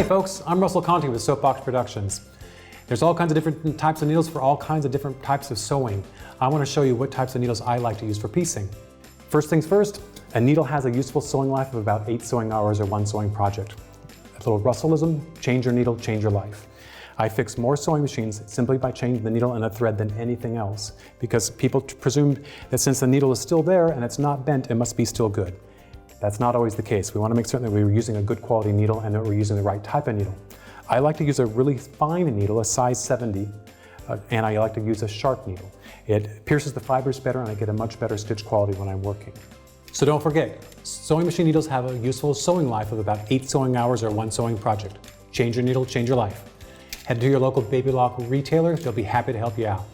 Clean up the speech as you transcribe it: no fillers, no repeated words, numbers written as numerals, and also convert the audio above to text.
Hey folks, I'm Russell Conte with Sewpbox Productions. There's all kinds of different types of needles for all kinds of different types of sewing. I want to show you what types of needles I like to use for piecing. First things first, a needle has a useful sewing life of about 8 sewing hours or 1 sewing project. A little Russellism, change your needle, change your life. I fix more sewing machines simply by changing the needle and the thread than anything else, because people presumed that since the needle is still there and it's not bent, it must be still good. That's not always the case. We want to make certain that we're using a good quality needle and that we're using the right type of needle. I like to use a really fine needle, a size 70, and I like to use a sharp needle. It pierces the fibers better and I get a much better stitch quality when I'm working. So don't forget, sewing machine needles have a useful sewing life of about 8 sewing hours or 1 sewing project. Change your needle, change your life. Head to your local Baby Lock retailer, they'll be happy to help you out.